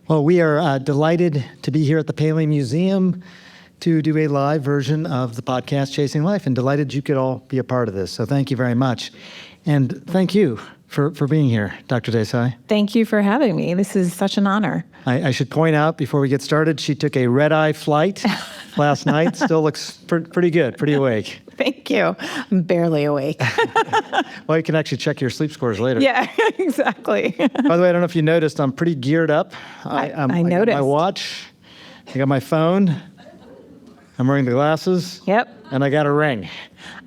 Well, we are delighted to be here at the Paley Museum to do a live version of the podcast Chasing Life, and delighted you could all be a part of this. So thank you very much. And thank you for being here, Dr. Desai. Thank you for having me. This is such an honor. I should point out before we get started, she took a red-eye flight last night. Still looks pretty good, pretty awake. Thank you. I'm barely awake. Well, you can actually check your sleep scores later. Yeah, exactly. By the way, I don't know if you noticed, I'm pretty geared up. I got noticed. my watch, I got my phone, I'm wearing the glasses. Yep. And I got a ring.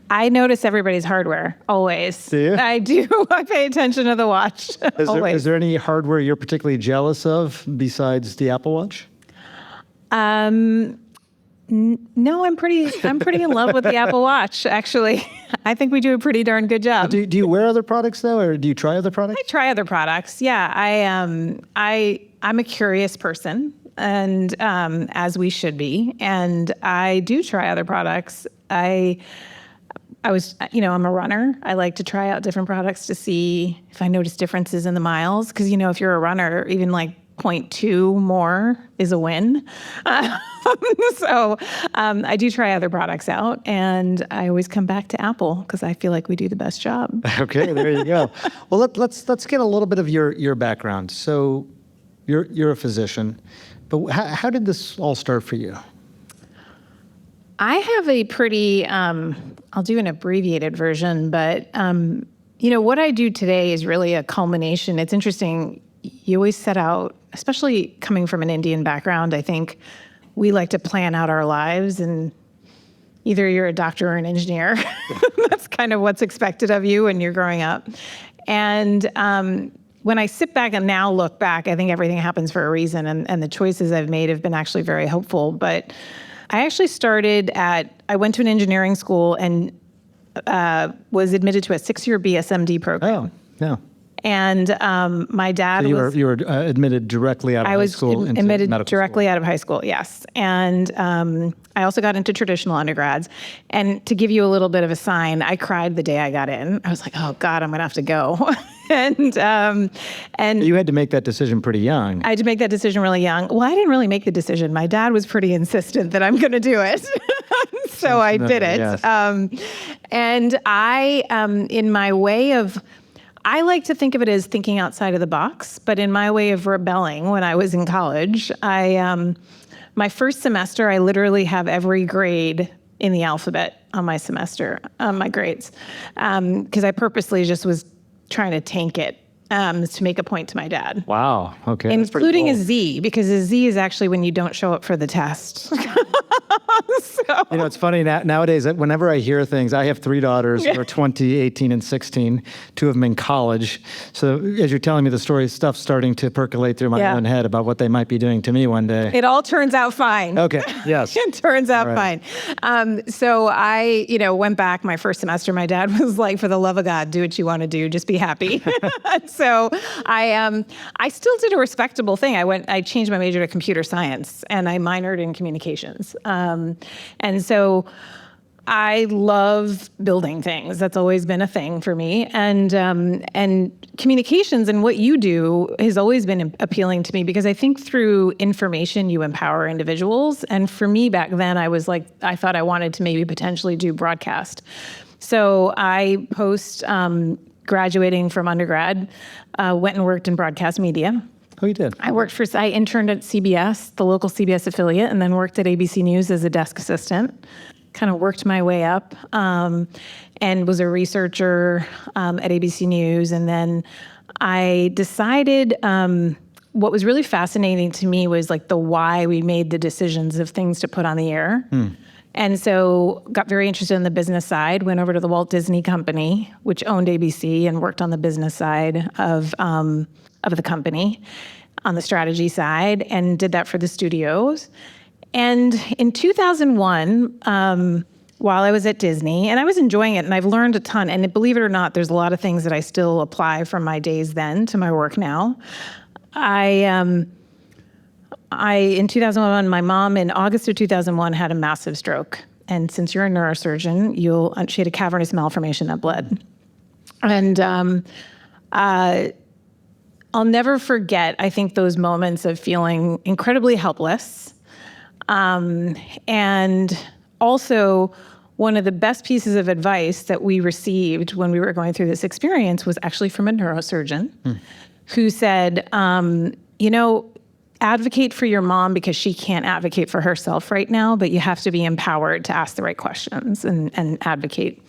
I notice everybody's hardware, always. Do you? I do. I pay attention to the watch, always. Is there any hardware you're particularly jealous of besides the Apple Watch? No, I'm pretty in love with the Apple Watch, actually. I think we do a pretty darn good job. Do you wear other products, though, or do you try other products? I try other products. Yeah, I'm a curious person, and as we should be, and I do try other products. I'm a runner. I like to try out different products to see if I notice differences in the miles, because if you're a runner, even like 0.2 more is a win. So I do try other products out, and I always come back to Apple because I feel like we do the best job. Okay, there you go. Well, let's get a little bit of your background. So you're a physician, but how did this all start for you? I have a pretty, I'll do an abbreviated version, but what I do today is really a culmination. It's interesting. You always set out, especially coming from an Indian background, I think we like to plan out our lives, and either you're a doctor or an engineer. That's kind of what's expected of you when you're growing up. And when I sit back and now look back, I think everything happens for a reason, and the choices I've made have been actually very hopeful. But I actually I went to an engineering school and was admitted to a 6-year BSMD program. Oh, yeah. And my dad so you were admitted directly out of high school into medical school. I was admitted directly out of high school, yes. And I also got into traditional undergrads. And to give you a little bit of a sign, I cried the day I got in. I was like, oh God, I'm gonna have to go. and you had to make that decision pretty young. I had to make that decision really young. Well, I didn't really make the decision. My dad was pretty insistent that I'm gonna do it. So I did it. Yes. And I, in my way of, I like to think of it as thinking outside of the box, but in my way of rebelling when I was in college, my first semester, I literally have every grade in the alphabet on my semester, my grades, because I purposely just was trying to tank it to make a point to my dad. Wow, okay. Including a Z, because a Z is actually when you don't show up for the test. So. It's funny nowadays that whenever I hear things, I have 3 daughters who are 20, 18, and 16, 2 of them in college. So as you're telling me the story, stuff's starting to percolate through my own head about what they might be doing to me one day. It all turns out fine. Okay, yes. It turns out fine. So I, went back my first semester. My dad was like, for the love of God, do what you want to do. Just be happy. So I still did a respectable thing. I changed my major to computer science, and I minored in communications. And so I love building things. That's always been a thing for me. And communications and what you do has always been appealing to me, because I think through information, you empower individuals. And for me back then, I thought I wanted to maybe potentially do broadcast. So I graduating from undergrad, went and worked in broadcast media. Oh, you did? I interned at CBS, the local CBS affiliate, and then worked at ABC News as a desk assistant. Kind of worked my way up, and was a researcher at ABC News. And then I decided what was really fascinating to me was like the why we made the decisions of things to put on the air. And so got very interested in the business side, went over to the Walt Disney Company, which owned ABC, and worked on the business side of the company, on the strategy side, and did that for the studios. And in 2001, while I was at Disney, and I was enjoying it, and I've learned a ton, and believe it or not, there's a lot of things that I still apply from my days then to my work now. In 2001, my mom in August of 2001 had a massive stroke. And since you're a neurosurgeon, she had a cavernous malformation that bled. And I'll never forget, I think, those moments of feeling incredibly helpless. And also, one of the best pieces of advice that we received when we were going through this experience was actually from a neurosurgeon who said, advocate for your mom because she can't advocate for herself right now, but you have to be empowered to ask the right questions and advocate.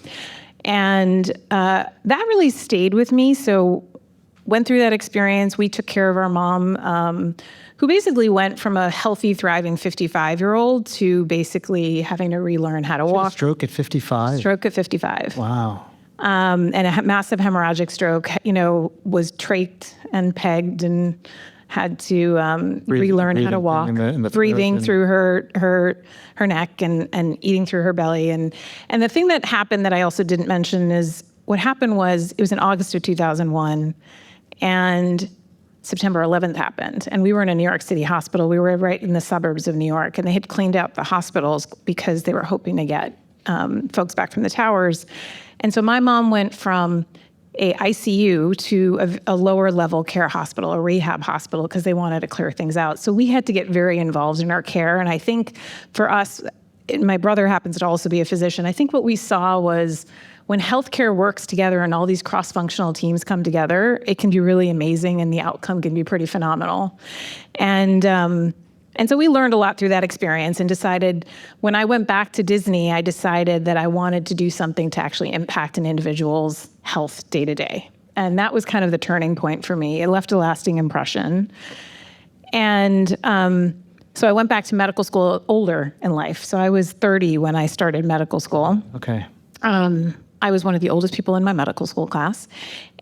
And that really stayed with me. So went through that experience. We took care of our mom, who basically went from a healthy, thriving 55-year-old to basically having to relearn how to walk. Stroke at 55? Stroke at 55. Wow. And a massive hemorrhagic stroke, was trached and pegged and had to relearn how to walk, breathing through her neck and eating through her belly. And the thing that happened that I also didn't mention is what happened was, it was in August of 2001, and September 11th happened. And we were in a New York City hospital. We were right in the suburbs of New York, and they had cleaned out the hospitals because they were hoping to get folks back from the towers. And so my mom went from a ICU to a lower level care hospital, a rehab hospital, because they wanted to clear things out. So we had to get very involved in our care. And I think for us, my brother happens to also be a physician. I think what we saw was when healthcare works together and all these cross-functional teams come together, it can be really amazing and the outcome can be pretty phenomenal. And so we learned a lot through that experience and decided, when I went back to Disney, I decided that I wanted to do something to actually impact an individual's health day to day. And that was kind of the turning point for me. It left a lasting impression. And so I went back to medical school older in life. So I was 30 when I started medical school. Okay. I was one of the oldest people in my medical school class.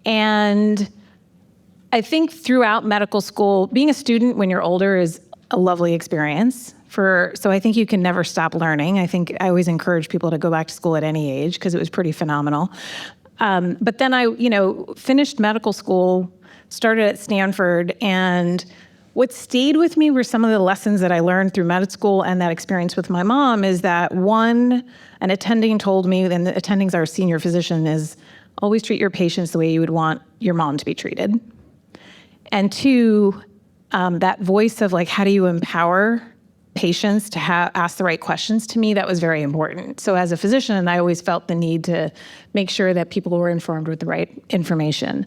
And I think throughout medical school, being a student when you're older is a lovely experience. So I think you can never stop learning. I think I always encourage people to go back to school at any age because it was pretty phenomenal. But then I, finished medical school, started at Stanford, and what stayed with me were some of the lessons that I learned through med school and that experience with my mom is that, one, an attending told me, and the attending's our senior physician, is always treat your patients the way you would want your mom to be treated. And two, that voice of how do you empower patients to ask the right questions, to me, that was very important. So as a physician, I always felt the need to make sure that people were informed with the right information.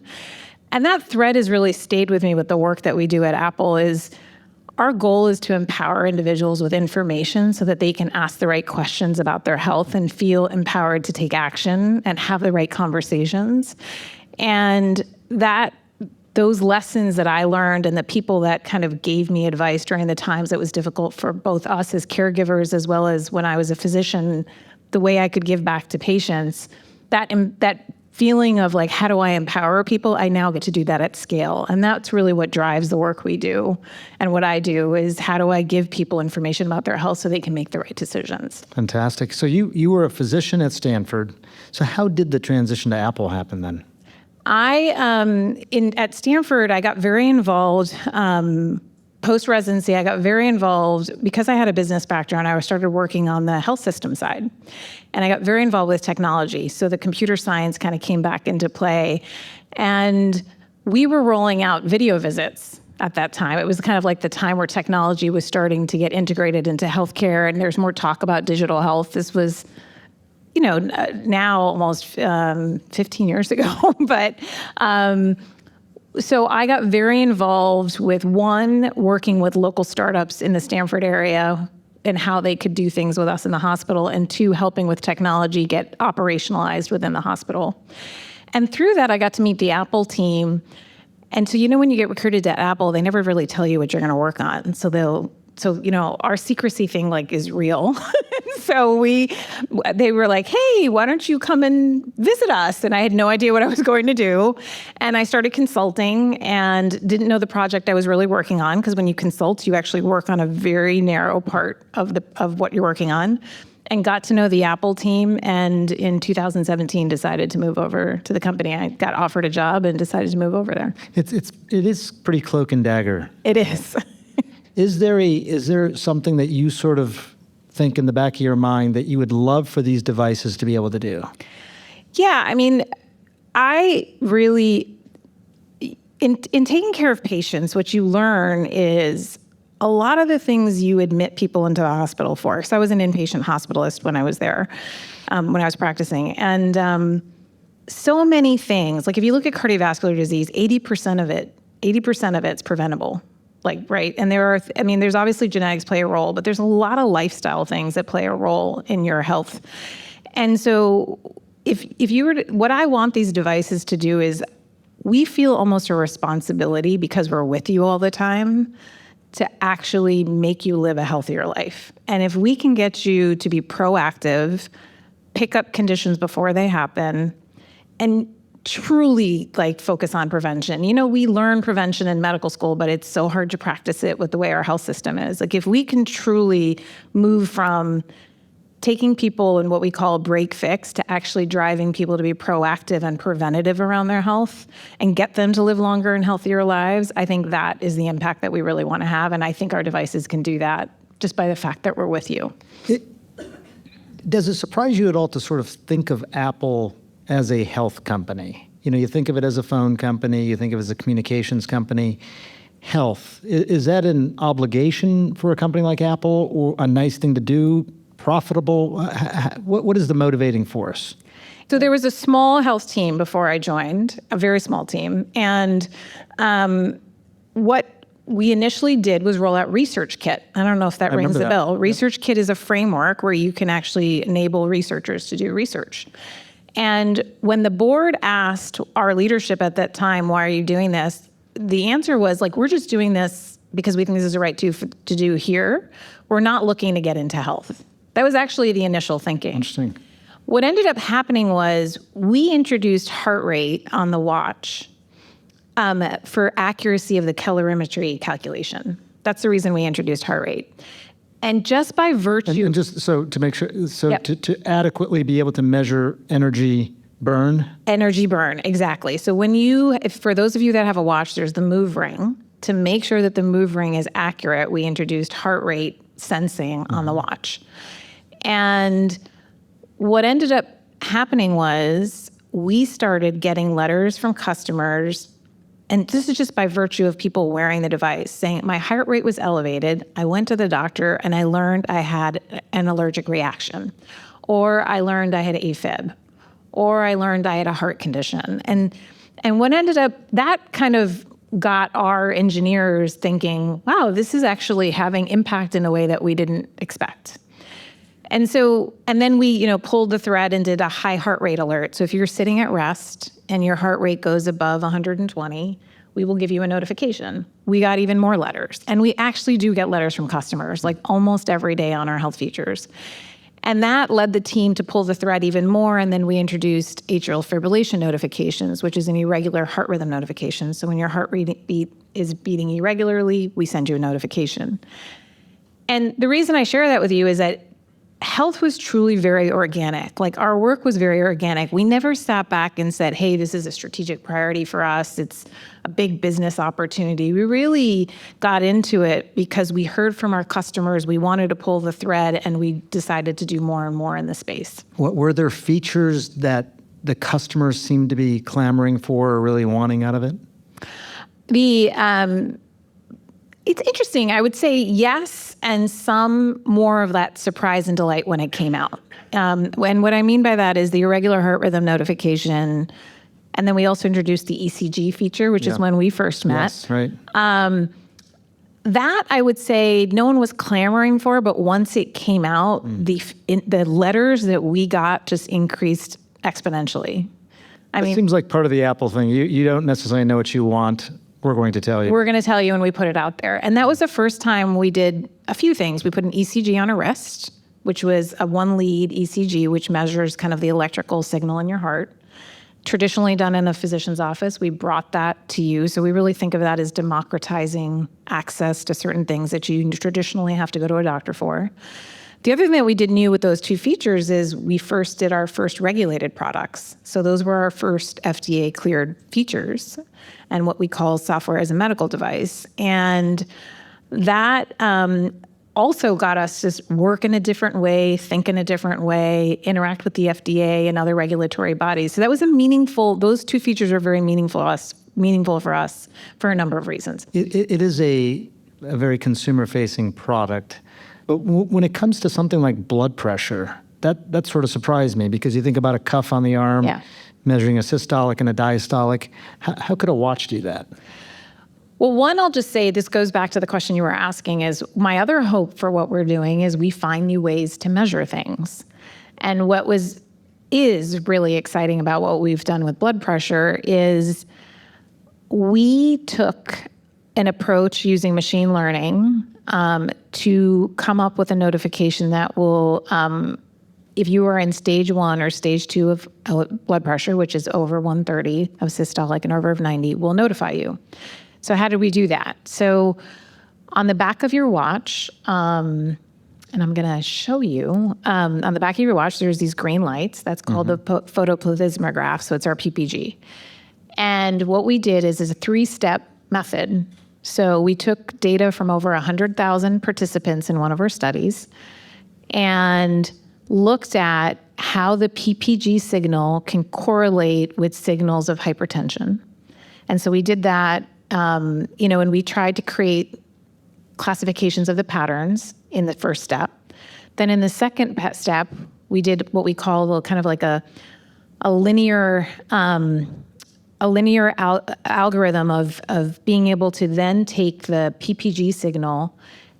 And that thread has really stayed with me with the work that we do at Apple. Is our goal is to empower individuals with information so that they can ask the right questions about their health and feel empowered to take action and have the right conversations. And those lessons that I learned and the people that kind of gave me advice during the times that was difficult for both us as caregivers as well as when I was a physician, the way I could give back to patients, that feeling of how do I empower people, I now get to do that at scale. And that's really what drives the work we do. And what I do is how do I give people information about their health so they can make the right decisions. Fantastic. So you were a physician at Stanford. So how did the transition to Apple happen then? At Stanford, I got very involved, post-residency, I got very involved because I had a business background. I started working on the health system side, and I got very involved with technology. So the computer science kind of came back into play, and we were rolling out video visits at that time. It was kind of like the time where technology was starting to get integrated into healthcare, and there's more talk about digital health. This was now almost 15 years ago. But so I got very involved with, one, working with local startups in the Stanford area and how they could do things with us in the hospital, and two, helping with technology get operationalized within the hospital. And through that, I got to meet the Apple team. And so, when you get recruited to Apple, they never really tell you what you're going to work on. So our secrecy thing is real. So they were like, hey, why don't you come and visit us? And I had no idea what I was going to do. And I started consulting and didn't know the project I was really working on, because when you consult, you actually work on a very narrow part of what you're working on, and got to know the Apple team. And in 2017, decided to move over to the company. I got offered a job and decided to move over there. It is pretty cloak and dagger. It is. Is there something that you sort of think in the back of your mind that you would love for these devices to be able to do? Yeah, I mean, I really, in taking care of patients, what you learn is a lot of the things you admit people into the hospital for. So I was an inpatient hospitalist when I was there, when I was practicing. And so many things, like if you look at cardiovascular disease, 80% of it's preventable. Like, right. And there's obviously genetics play a role, but there's a lot of lifestyle things that play a role in your health. And so if you were to, what I want these devices to do is we feel almost a responsibility because we're with you all the time to actually make you live a healthier life. And if we can get you to be proactive, pick up conditions before they happen, and truly like focus on prevention. We learn prevention in medical school, but it's so hard to practice it with the way our health system is. Like if we can truly move from taking people in what we call break fix to actually driving people to be proactive and preventative around their health and get them to live longer and healthier lives, I think that is the impact that we really want to have. And I think our devices can do that just by the fact that we're with you. Does it surprise you at all to sort of think of Apple as a health company? You think of it as a phone company, you think of it as a communications company. Health, is that an obligation for a company like Apple or a nice thing to do? Profitable? What is the motivating force? So there was a small health team before I joined, a very small team. And what we initially did was roll out Research Kit. I don't know if that rings a bell. Research Kit is a framework where you can actually enable researchers to do research. And when the board asked our leadership at that time, why are you doing this? The answer was like, we're just doing this because we think this is the right to do here. We're not looking to get into health. That was actually the initial thinking. Interesting. What ended up happening was we introduced heart rate on the watch for accuracy of the calorimetry calculation. That's the reason we introduced heart rate. And just by virtue... And just so to make sure, Yep. to adequately be able to measure energy burn? Energy burn, exactly. So for those of you that have a watch, there's the move ring. To make sure that the move ring is accurate, we introduced heart rate sensing on the watch. And what ended up happening was we started getting letters from customers, and this is just by virtue of people wearing the device, saying my heart rate was elevated. I went to the doctor and I learned I had an allergic reaction, or I learned I had AFib, or I learned I had a heart condition. And what ended up, that kind of got our engineers thinking, wow, this is actually having impact in a way that we didn't expect. And then we, pulled the thread and did a high heart rate alert. So if you're sitting at rest and your heart rate goes above 120, we will give you a notification. We got even more letters. And we actually do get letters from customers, like almost every day on our health features. And that led the team to pull the thread even more. And then we introduced atrial fibrillation notifications, which is an irregular heart rhythm notification. So when your heart beat is beating irregularly, we send you a notification. And the reason I share that with you is that health was truly very organic. Like our work was very organic. We never sat back and said, hey, this is a strategic priority for us. It's a big business opportunity. We really got into it because we heard from our customers. We wanted to pull the thread and we decided to do more and more in the space. What were there features that the customers seemed to be clamoring for or really wanting out of it? It's interesting. I would say yes, and some more of that surprise and delight when it came out. And what I mean by that is the irregular heart rhythm notification, and then we also introduced the ECG feature, which is when we first met. Yes, right. That I would say no one was clamoring for, but once it came out, the letters that we got just increased exponentially. It seems like part of the Apple thing. You don't necessarily know what you want. We're going to tell you. We're going to tell you when we put it out there. And that was the first time we did a few things. We put an ECG on a wrist, which was a one lead ECG, which measures kind of the electrical signal in your heart. Traditionally done in a physician's office, we brought that to you. So we really think of that as democratizing access to certain things that you traditionally have to go to a doctor for. The other thing that we did new with those two features is we first did our first regulated products. So those were our first FDA cleared features and what we call software as a medical device. And that also got us to work in a different way, think in a different way, interact with the FDA and other regulatory bodies. So that was those two features were very meaningful to us meaningful for us for a number of reasons. It is a very consumer-facing product, but when it comes to something like blood pressure, that sort of surprised me, because you think about a cuff on the arm, Yeah. measuring a systolic and a diastolic. How could a watch do that? Well, one, I'll just say, this goes back to the question you were asking, is my other hope for what we're doing is we find new ways to measure things. And what is really exciting about what we've done with blood pressure is we took an approach using machine learning to come up with a notification that will, if you are in stage 1 or stage 2 of blood pressure, which is over 130 of systolic and over of 90, will notify you. So how did we do that? So on the back of your watch, and I'm going to show you, on the back of your watch, there's these green lights. That's called the photoplethysmograph, so it's our PPG. And what we did is a 3-step method. So we took data from over 100,000 participants in one of our studies and looked at how the PPG signal can correlate with signals of hypertension. And so we did that, and we tried to create classifications of the patterns in the first step. Then in the second step, we did what we call kind of like a linear algorithm of being able to then take the PPG signal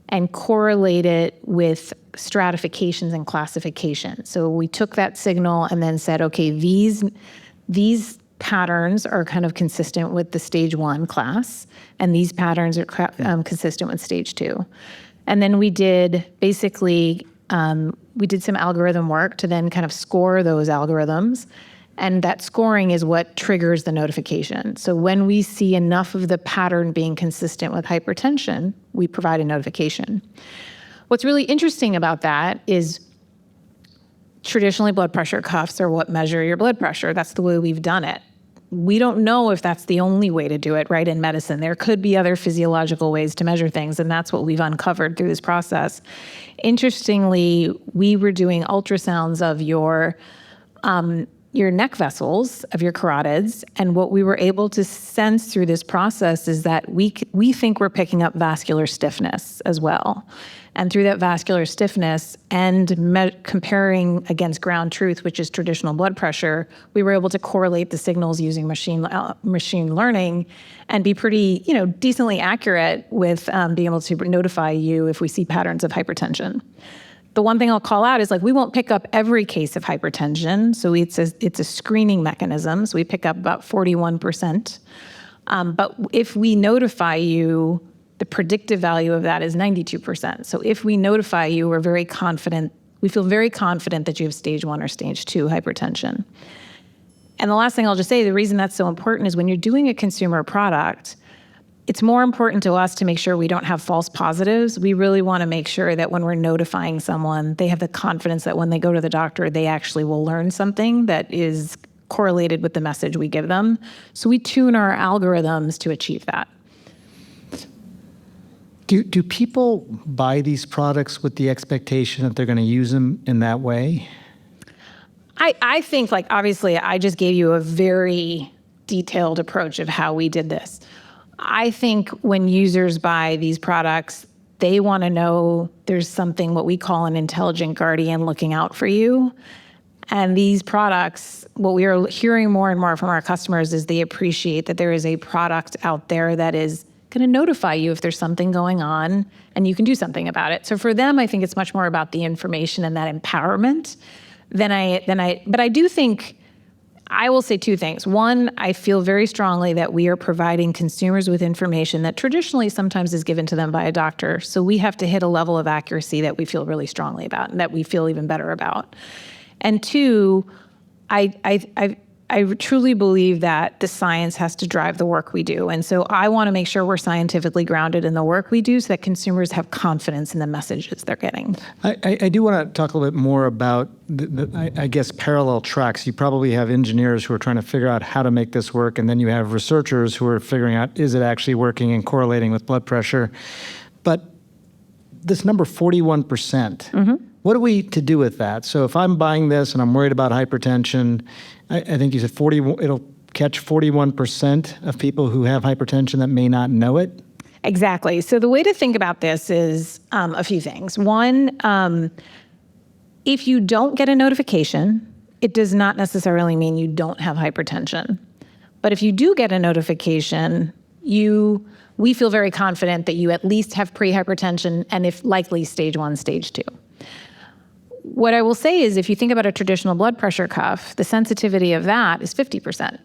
and correlate it with stratifications and classifications. So we took that signal and then said, okay, these patterns are kind of consistent with the stage 1 class, and these patterns are consistent with stage 2. And then we did some algorithm work to then kind of score those algorithms. And that scoring is what triggers the notification. So when we see enough of the pattern being consistent with hypertension, we provide a notification. What's really interesting about that is traditionally blood pressure cuffs are what measure your blood pressure. That's the way we've done it. We don't know if that's the only way to do it, right, in medicine. There could be other physiological ways to measure things, and that's what we've uncovered through this process. Interestingly, we were doing ultrasounds of your neck vessels, of your carotids, and what we were able to sense through this process is that we think we're picking up vascular stiffness as well. And through that vascular stiffness and comparing against ground truth, which is traditional blood pressure, we were able to correlate the signals using machine learning and be pretty, decently accurate with being able to notify you if we see patterns of hypertension. The one thing I'll call out is we won't pick up every case of hypertension. So it's a screening mechanism. So we pick up about 41%. But if we notify you, the predictive value of that is 92%. So if we notify you, we feel very confident that you have stage 1 or stage 2 hypertension. And the last thing I'll just say, the reason that's so important is when you're doing a consumer product, it's more important to us to make sure we don't have false positives. We really want to make sure that when we're notifying someone, they have the confidence that when they go to the doctor, they actually will learn something that is correlated with the message we give them. So we tune our algorithms to achieve that. Do people buy these products with the expectation that they're going to use them in that way? I think, obviously, I just gave you a very detailed approach of how we did this. I think when users buy these products, they want to know there's something, what we call an intelligent guardian, looking out for you. And these products, what we are hearing more and more from our customers is they appreciate that there is a product out there that is going to notify you if there's something going on and you can do something about it. So for them, I think it's much more about the information and that empowerment but I do think, I will say 2 things. One, I feel very strongly that we are providing consumers with information that traditionally sometimes is given to them by a doctor. So we have to hit a level of accuracy that we feel really strongly about and that we feel even better about. And 2, I truly believe that the science has to drive the work we do. And so I want to make sure we're scientifically grounded in the work we do so that consumers have confidence in the messages they're getting. I do want to talk a little bit more about, I guess, parallel tracks. You probably have engineers who are trying to figure out how to make this work, and then you have researchers who are figuring out, is it actually working and correlating with blood pressure? But this number 41%, what are we to do with that? So if I'm buying this and I'm worried about hypertension, I think you said it'll catch 41% of people who have hypertension that may not know it? Exactly. So the way to think about this is a few things. One, if you don't get a notification, it does not necessarily mean you don't have hypertension. But if you do get a notification, we feel very confident that you at least have pre-hypertension, and if likely stage 1, stage 2. What I will say is if you think about a traditional blood pressure cuff, the sensitivity of that is 50%.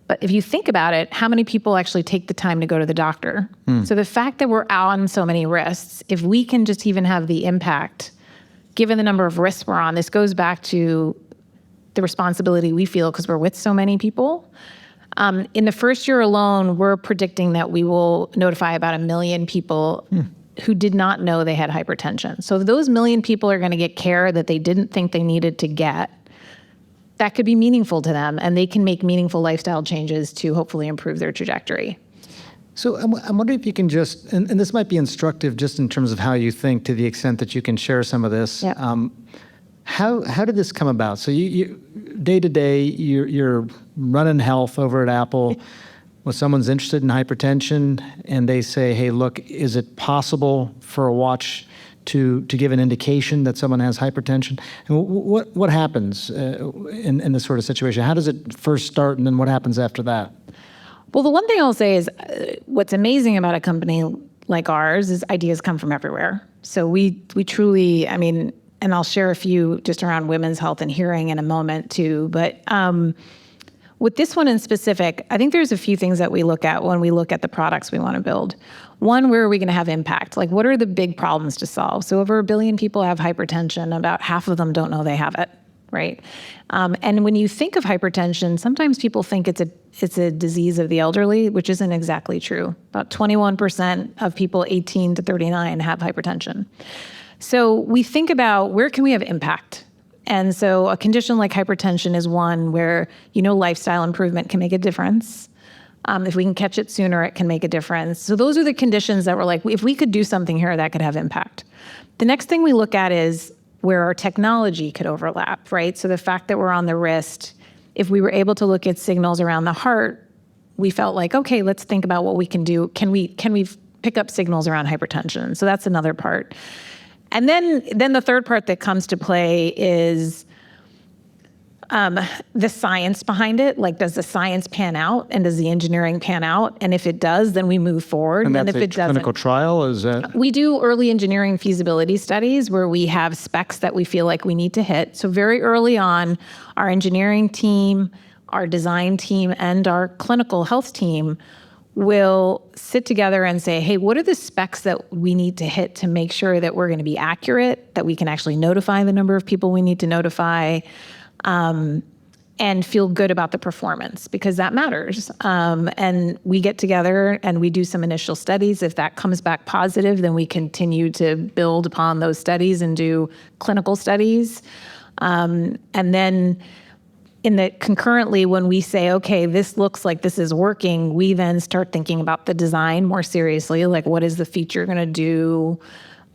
But if you think about it, how many people actually take the time to go to the doctor? So the fact that we're on so many risks, if we can just even have the impact, given the number of risks we're on, this goes back to the responsibility we feel because we're with so many people. In the first year alone, we're predicting that we will notify about 1 million people who did not know they had hypertension. So those 1 million people are going to get care that they didn't think they needed to get. That could be meaningful to them, and they can make meaningful lifestyle changes to hopefully improve their trajectory. So I'm wondering if you can just, and this might be instructive just in terms of how you think, to the extent that you can share some of this. Yep. How did this come about? So you day to day, you're running health over at Apple. When someone's interested in hypertension and they say, hey, look, is it possible for a watch to give an indication that someone has hypertension? And what happens in this sort of situation? How does it first start, and then what happens after that? Well, the one thing I'll say is what's amazing about a company like ours is ideas come from everywhere. So we truly, I mean, and I'll share a few just around women's health and hearing in a moment too. But with this one in specific, I think there's a few things that we look at when we look at the products we want to build. One, where are we going to have impact? Like, what are the big problems to solve? So over 1 billion people have hypertension. About half of them don't know they have it, right? And when you think of hypertension, sometimes people think it's a disease of the elderly, which isn't exactly true. About 21% of people 18 to 39 have hypertension. So we think about where can we have impact? And so a condition like hypertension is one where, lifestyle improvement can make a difference. If we can catch it sooner, it can make a difference. So those are the conditions that we're like, if we could do something here, that could have impact. The next thing we look at is where our technology could overlap, right? So the fact that we're on the wrist, if we were able to look at signals around the heart, we felt like, okay, let's think about what we can do. Can we pick up signals around hypertension? So that's another part. And then the third part that comes to play is the science behind it. Like, does the science pan out, and does the engineering pan out? And if it does, then we move forward. And that's if a it doesn't, clinical trial? Is that? We do early engineering feasibility studies where we have specs that we feel like we need to hit. So very early on, our engineering team, our design team, and our clinical health team will sit together and say, hey, what are the specs that we need to hit to make sure that we're going to be accurate, that we can actually notify the number of people we need to notify, and feel good about the performance, because that matters. And we get together and we do some initial studies. If that comes back positive, then we continue to build upon those studies and do clinical studies. And then concurrently, when we say, okay, this looks like this is working, we then start thinking about the design more seriously. Like, what is the feature going to do?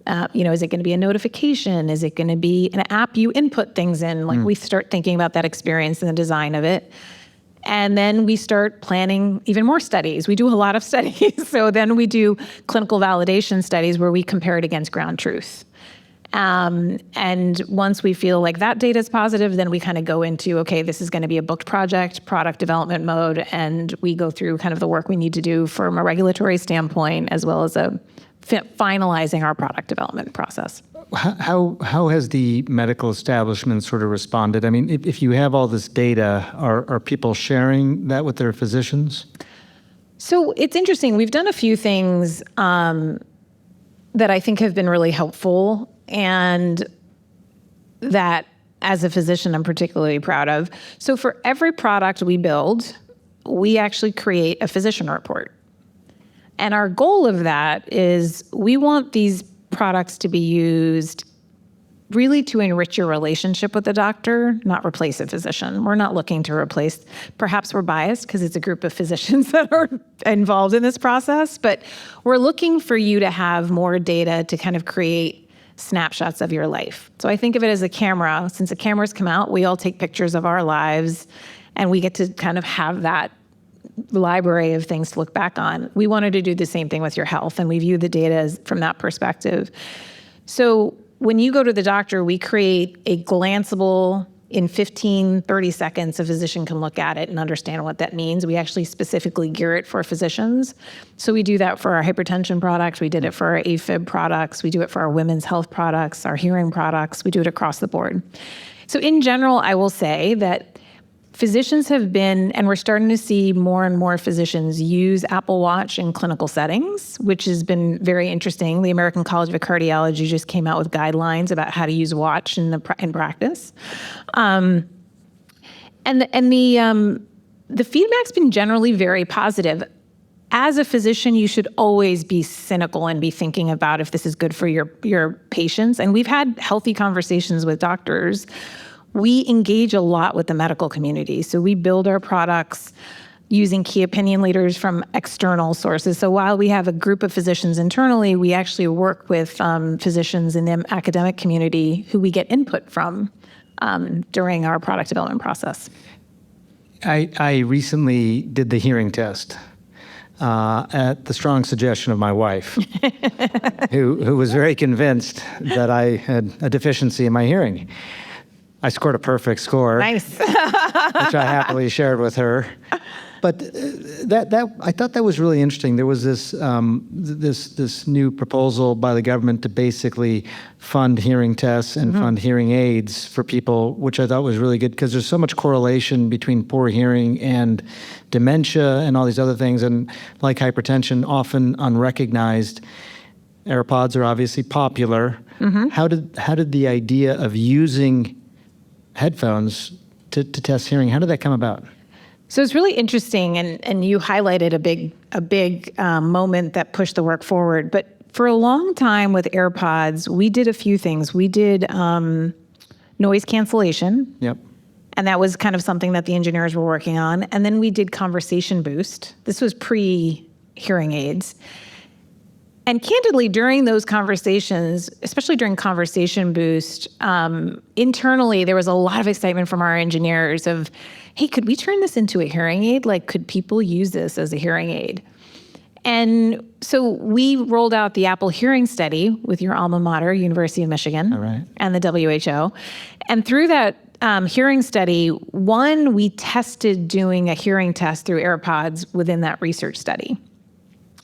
Is it going to be a notification? Is it going to be an app you input things in? Like, we start thinking about that experience and the design of it. And then we start planning even more studies. We do a lot of studies. So then we do clinical validation studies where we compare it against ground truth. And once we feel like that data is positive, then we kind of go into, okay, this is going to be a booked project, product development mode, and we go through kind of the work we need to do from a regulatory standpoint, as well as finalizing our product development process. How has the medical establishment sort of responded? I mean, if you have all this data, are people sharing that with their physicians? So it's interesting. We've done a few things that I think have been really helpful, and that as a physician I'm particularly proud of. So for every product we build, we actually create a physician report. And our goal of that is we want these products to be used really to enrich your relationship with the doctor, not replace a physician. We're not looking to replace, perhaps we're biased because it's a group of physicians that are involved in this process, but we're looking for you to have more data to kind of create snapshots of your life. So I think of it as a camera. Since the cameras come out, we all take pictures of our lives, and we get to kind of have that library of things to look back on. We wanted to do the same thing with your health, and we view the data from that perspective. So when you go to the doctor, we create a glanceable, in 15, 30 seconds, a physician can look at it and understand what that means. We actually specifically gear it for physicians. So we do that for our hypertension products. We did it for our AFib products. We do it for our women's health products, our hearing products. We do it across the board. So in general, I will say that physicians have been, and we're starting to see more and more physicians use Apple Watch in clinical settings, which has been very interesting. The American College of Cardiology just came out with guidelines about how to use watch in practice. And the feedback's been generally very positive. As a physician, you should always be cynical and be thinking about if this is good for your patients. And we've had healthy conversations with doctors. We engage a lot with the medical community. So we build our products using key opinion leaders from external sources. So while we have a group of physicians internally, we actually work with physicians in the academic community who we get input from during our product development process. I recently did the hearing test at the strong suggestion of my wife, who was very convinced that I had a deficiency in my hearing. I scored a perfect score. Nice. Which I happily shared with her. But that I thought that was really interesting. There was this this new proposal by the government to basically fund hearing tests and fund hearing aids for people, which I thought was really good because there's so much correlation between poor hearing and dementia and all these other things, and like hypertension, often unrecognized. AirPods are obviously popular. How did the idea of using headphones to test hearing, how did that come about? So it's really interesting, and you highlighted a big moment that pushed the work forward. But for a long time with AirPods, we did a few things. We did noise cancellation. Yep. And that was kind of something that the engineers were working on. And then we did conversation boost. This was pre-hearing aids. And candidly, during those conversations, especially during Conversation Boost, internally, there was a lot of excitement from our engineers of, hey, could we turn this into a hearing aid? Like, could people use this as a hearing aid? And so we rolled out the Apple Hearing Study with your alma mater, University of Michigan, All right. and the WHO. And through that hearing study, one, we tested doing a hearing test through AirPods within that research study.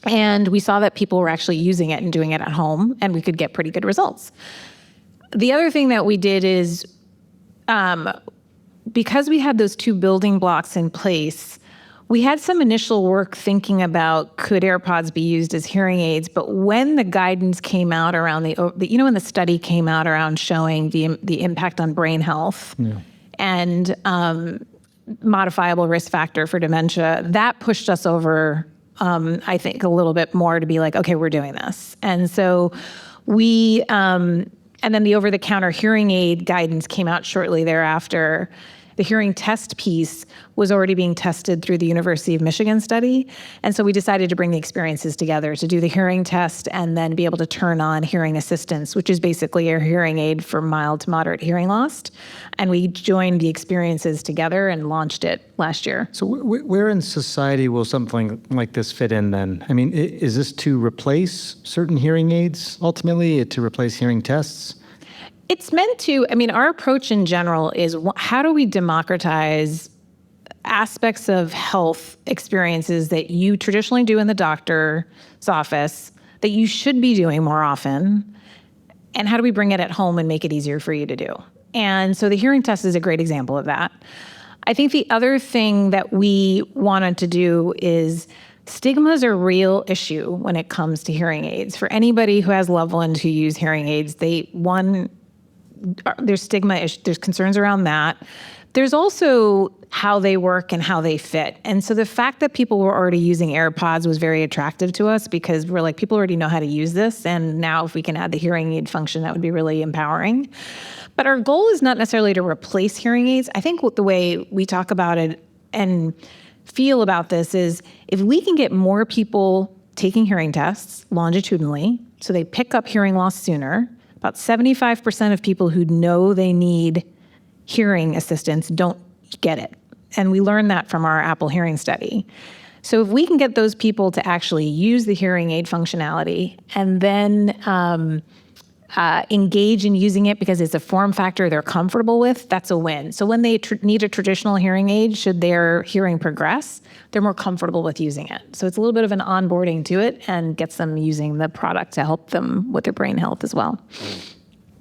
And we saw that people were actually using it and doing it at home, and we could get pretty good results. The other thing that we did is, because we had those two building blocks in place, we had some initial work thinking about could AirPods be used as hearing aids, but when the guidance came out around when the study came out around showing the impact on brain health and modifiable risk factor for dementia, that pushed us over, I think, a little bit more to be like, okay, we're doing this. And so we, and then the over-the-counter hearing aid guidance came out shortly thereafter. The hearing test piece was already being tested through the University of Michigan study. And so we decided to bring the experiences together to do the hearing test and then be able to turn on hearing assistance, which is basically a hearing aid for mild to moderate hearing loss. And we joined the experiences together and launched it last year. So where in society will something like this fit in then? I mean, is this to replace certain hearing aids ultimately, to replace hearing tests? It's meant to, I mean, our approach in general is how do we democratize aspects of health experiences that you traditionally do in the doctor's office that you should be doing more often, and how do we bring it at home and make it easier for you to do? And so the hearing test is a great example of that. I think the other thing that we wanted to do is stigma is a real issue when it comes to hearing aids. For anybody who has loved ones who use hearing aids, there's stigma, there's concerns around that. There's also how they work and how they fit. And so the fact that people were already using AirPods was very attractive to us because we're like, people already know how to use this. And now if we can add the hearing aid function, that would be really empowering. But our goal is not necessarily to replace hearing aids. I think the way we talk about it and feel about this is if we can get more people taking hearing tests longitudinally, so they pick up hearing loss sooner. About 75% of people who know they need hearing assistance don't get it. And we learned that from our Apple hearing study. So if we can get those people to actually use the hearing aid functionality and then engage in using it because it's a form factor they're comfortable with, that's a win. So when they need a traditional hearing aid, should their hearing progress, they're more comfortable with using it. So it's a little bit of an onboarding to it and gets them using the product to help them with their brain health as well.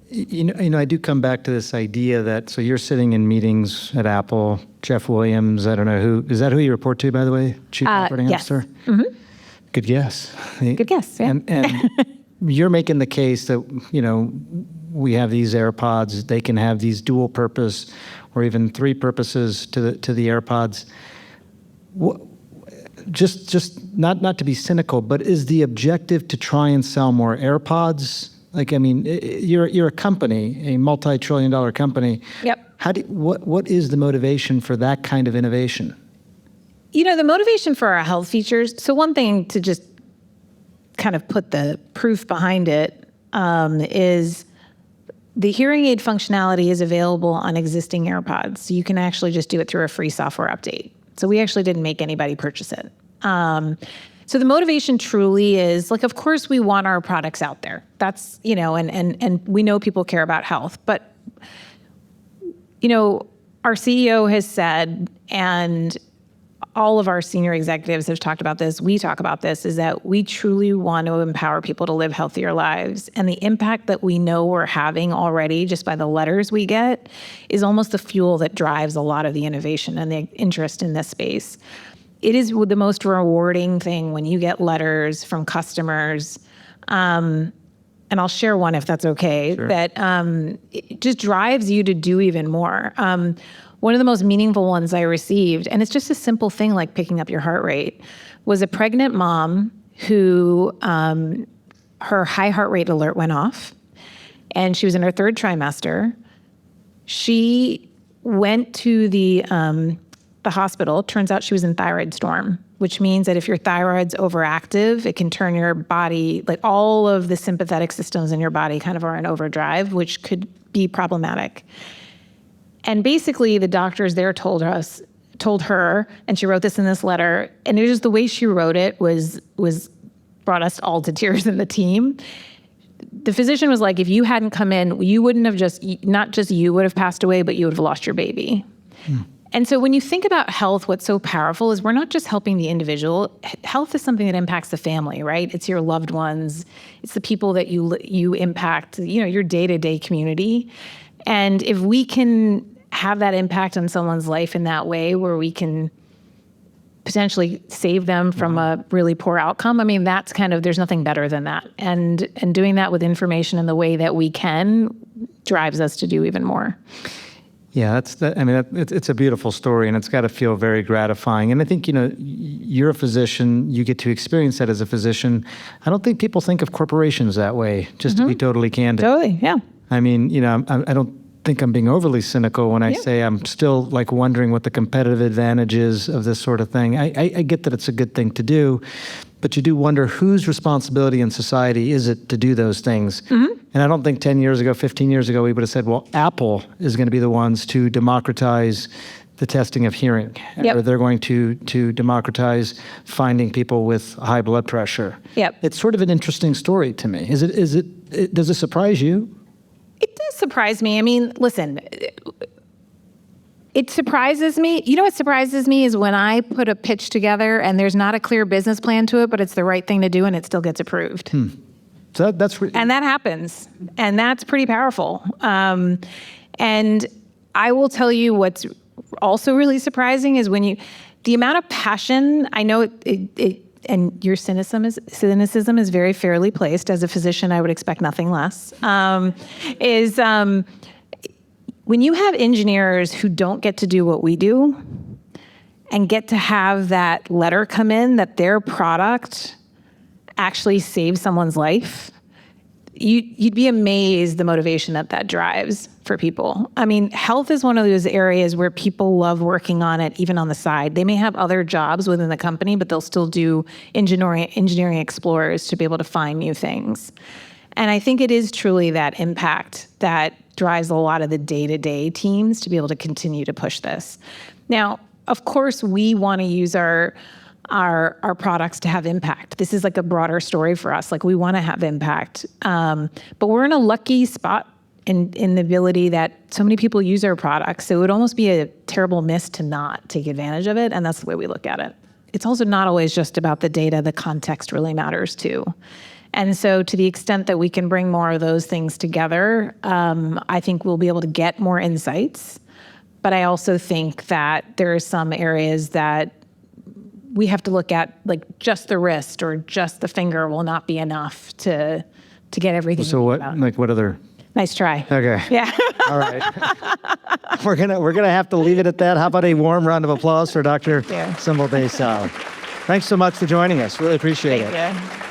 You know, I do come back to this idea that, so you're sitting in meetings at Apple, Jeff Williams, I don't know who, is that who you report to, by the way? Chief Operating yes. Officer? Good guess. Good guess, yeah. And you're making the case that, you know, we have these AirPods, they can have these dual purpose or even three purposes to the AirPods. Just not to be cynical, but is the objective to try and sell more AirPods? Like, I mean, you're a company, a multi-trillion-dollar company. Yep. What is the motivation for that kind of innovation? You know, the motivation for our health features, so one thing to just kind of put the proof behind it is the hearing aid functionality is available on existing AirPods. So you can actually just do it through a free software update. So we actually didn't make anybody purchase it. So the motivation truly is, like, of course we want our products out there. That's, you know, and we know people care about health. But, you know, our CEO has said, and all of our senior executives have talked about this, we talk about this, is that we truly want to empower people to live healthier lives. And the impact that we know we're having already just by the letters we get is almost the fuel that drives a lot of the innovation and the interest in this space. It is the most rewarding thing when you get letters from customers, and I'll share one if that's okay, Sure. that it just drives you to do even more. One of the most meaningful ones I received, and it's just a simple thing like picking up your heart rate, was a pregnant mom who her high heart rate alert went off, and she was in her third trimester. She went to the hospital. Turns out she was in thyroid storm, which means that if your thyroid's overactive, it can turn your body, like all of the sympathetic systems in your body kind of are in overdrive, which could be problematic. And basically the doctors there told her, and she wrote this in this letter, and it was the way she wrote it was brought us all to tears in the team. The physician was like, if you hadn't come in, you wouldn't have not just you would have passed away, but you would have lost your baby. And so when you think about health, what's so powerful is we're not just helping the individual. Health is something that impacts the family, right? It's your loved ones. It's the people that you impact, you know, your day-to-day community. And if we can have that impact on someone's life in that way where we can potentially save them from a really poor outcome, I mean, that's kind of, there's nothing better than that. And doing that with information in the way that we can drives us to do even more. Yeah, it's a beautiful story, and it's got to feel very gratifying. And I think, you know, you're a physician, you get to experience that as a physician. I don't think people think of corporations that way, just to be totally candid. Totally, yeah. I mean, you know, I don't think I'm being overly cynical when I say I'm still like wondering what the competitive advantage is of this sort of thing. I get that it's a good thing to do, but you do wonder whose responsibility in society is it to do those things. And I don't think 10 years ago, 15 years ago, we would have said, well, Apple is going to be the ones to democratize the testing of hearing, or they're going to democratize finding people with high blood pressure. It's sort of an interesting story to me. Does it surprise you? It does surprise me. I mean, listen, it surprises me. You know what surprises me is when I put a pitch together and there's not a clear business plan to it, but it's the right thing to do and it still gets approved. So and that happens. And that's pretty powerful. And I will tell you what's also really surprising is the amount of passion, I know and your cynicism is very fairly placed. As a physician, I would expect nothing less, when you have engineers who don't get to do what we do and get to have that letter come in that their product actually saves someone's life, you'd be amazed the motivation that drives for people. I mean, health is one of those areas where people love working on it, even on the side. They may have other jobs within the company, but they'll still do engineering explorers to be able to find new things. And I think it is truly that impact that drives a lot of the day-to-day teams to be able to continue to push this. Now, of course, we want to use our products to have impact. This is like a broader story for us. Like, we want to have impact, but we're in a lucky spot in the ability that so many people use our products. So it would almost be a terrible miss to not take advantage of it, and that's the way we look at it. It's also not always just about the data. The context really matters too. And so to the extent that we can bring more of those things together, I think we'll be able to get more insights. But I also think that there are some areas that we have to look at, like just the wrist or just the finger will not be enough to get everything. So what, like what other? Nice try. Okay. Yeah. All right. We're gonna have to leave it at that. How about a warm round of applause for Dr. Yeah. Symbol Desal? Thanks so much for joining us. Really appreciate it. Yeah.